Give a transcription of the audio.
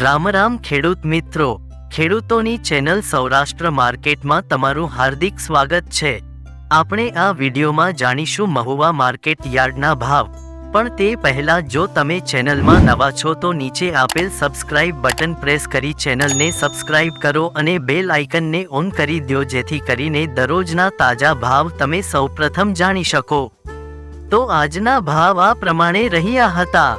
રામ રામ ખેડૂત મિત્રો, ખેડૂતોની ચેનલ સૌરાષ્ટ્ર માર્કેટમાં તમારું હાર્દિક સ્વાગત છે। આપણે આ વિડીયોમાં જાણીશું મહુવા માર્કેટ યાર્ડના ભાવ, પણ તે પહેલા જો તમે ચેનલમાં નવા છો તો નીચે આપેલ સબસ્ક્રાઇબ બટન પ્રેસ કરી ચેનલને સબસ્ક્રાઇબ કરો અને બેલ આઇકનને ઓન કરી દો, જેથી કરીને દરરોજના તાજા ભાવ તમે સૌપ્રથમ જાણી શકો। તો આજના ભાવ આ પ્રમાણે રહ્યા હતા।